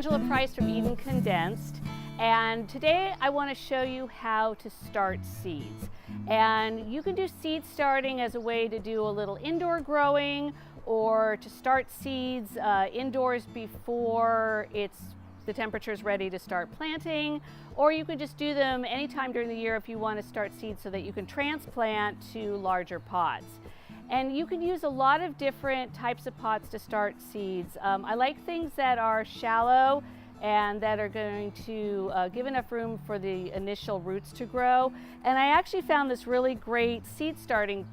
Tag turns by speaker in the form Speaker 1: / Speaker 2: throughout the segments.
Speaker 1: Angela Price from Eden Condensed, and today I want to show you how to start seeds. And you can do seed starting as a way to do a little indoor growing or to start seeds indoors before the temperature is ready to start planting, or you can just do them anytime during the year if you want to start seeds so that you can transplant to larger pots. And you can use a lot of different types of pots to start seeds. I like things that are shallow and that are going to give enough room for the initial roots to grow. And I actually found this really great seed starting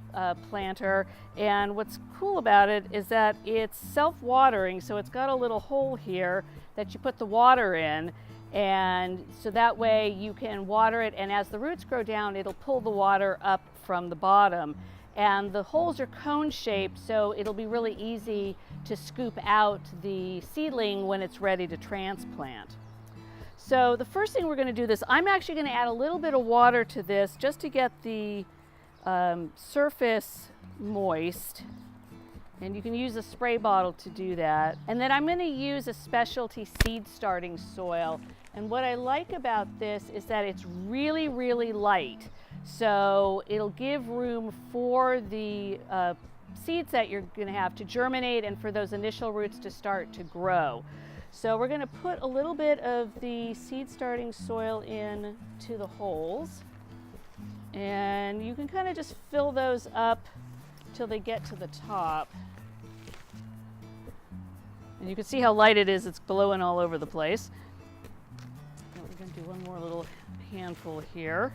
Speaker 1: planter, and what's cool about it is that it's self-watering, so it's got a little hole here that you put the water in, and so that way you can water it, and as the roots grow down it'll pull the water up from the bottom. And the holes are cone shaped, so it'll be really easy to scoop out the seedling when it's ready to transplant. So the first thing we're going to do this, I'm actually going to add a little bit of water to this just to get the surface moist. And you can use a spray bottle to do that. And then I'm going to use a specialty seed starting soil. And what I like about this is that it's really, really light. So it'll give room for the seeds that you're going to have to germinate and for those initial roots to start to grow. So we're going to put a little bit of the seed starting soil in to the holes. And you can kind of just fill those up till they get to the top. And you can see how light it is. It's blowing all over the place. And we're going to do one more little handful here.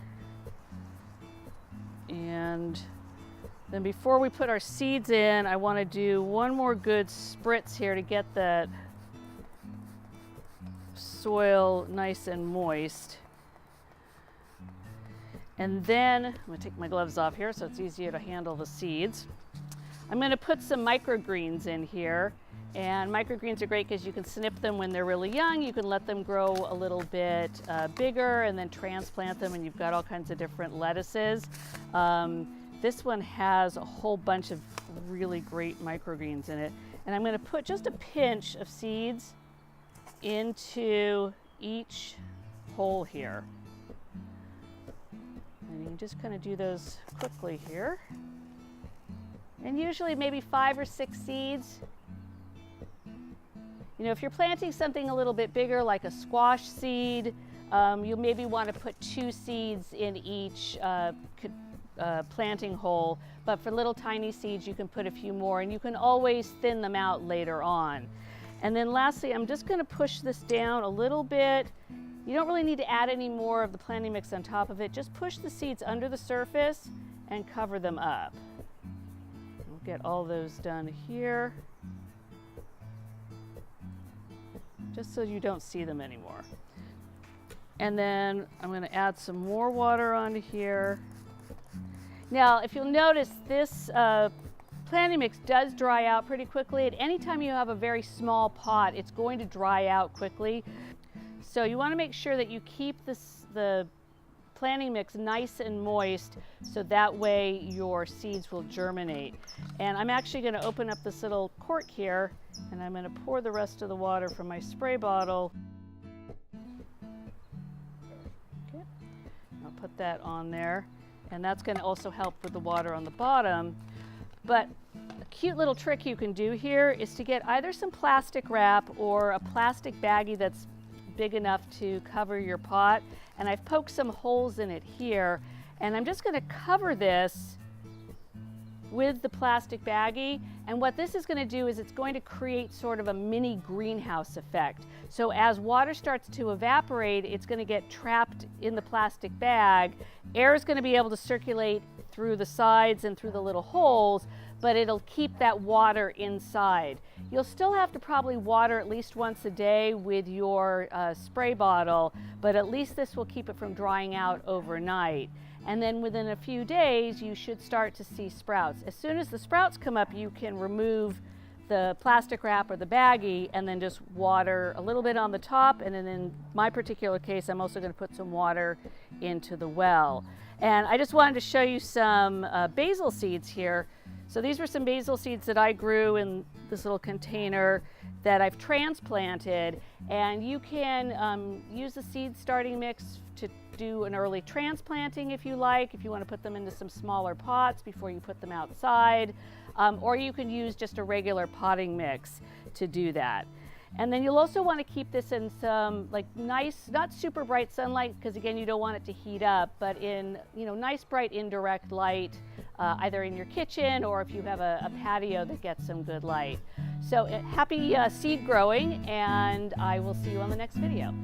Speaker 1: And then before we put our seeds in, I want to do one more good spritz here to get that soil nice and moist. And then, I'm going to take my gloves off here so it's easier to handle the seeds. I'm going to put some microgreens in here. And microgreens are great because you can snip them when they're really young. You can let them grow a little bit bigger and then transplant them, and you've got all kinds of different lettuces. This one has a whole bunch of really great microgreens in it. And I'm going to put just a pinch of seeds into each hole here. And you can just kind of do those quickly here. And usually maybe 5 or 6 seeds. You know, if you're planting something a little bit bigger, like a squash seed, you maybe want to put 2 seeds in each planting hole. But for little tiny seeds, you can put a few more, and you can always thin them out later on. And then lastly, I'm just going to push this down a little bit. You don't really need to add any more of the planting mix on top of it. Just push the seeds under the surface and cover them up. We'll get all those done here, just so you don't see them anymore. And then I'm going to add some more water onto here. Now, if you'll notice, this planting mix does dry out pretty quickly. At any time you have a very small pot, it's going to dry out quickly. So you want to make sure that you keep the planting mix nice and moist so that way your seeds will germinate. And I'm actually going to open up this little cork here, and I'm going to pour the rest of the water from my spray bottle. Okay. I'll put that on there, and that's going to also help with the water on the bottom. But a cute little trick you can do here is to get either some plastic wrap or a plastic baggie that's big enough to cover your pot. And I've poked some holes in it here, and I'm just going to cover this with the plastic baggie. And what this is going to do is it's going to create sort of a mini greenhouse effect. So as water starts to evaporate, it's going to get trapped in the plastic bag. Air is going to be able to circulate through the sides and through the little holes, but it'll keep that water inside. You'll still have to probably water at least once a day with your spray bottle, but at least this will keep it from drying out overnight. And then within a few days, you should start to see sprouts. As soon as the sprouts come up, you can remove the plastic wrap or the baggie and then just water a little bit on the top, and then in my particular case I'm also going to put some water into the well. And I just wanted to show you some basil seeds here. So these were some basil seeds that I grew in this little container that I've transplanted, and you can use the seed starting mix to do an early transplanting if you like, if you want to put them into some smaller pots before you put them outside, or you can use just a regular potting mix to do that. And then you'll also want to keep this in some like nice, not super bright sunlight, because again you don't want it to heat up, but in nice bright indirect light, either in your kitchen or if you have a patio that gets some good light. So happy seed growing, and I will see you on the next video.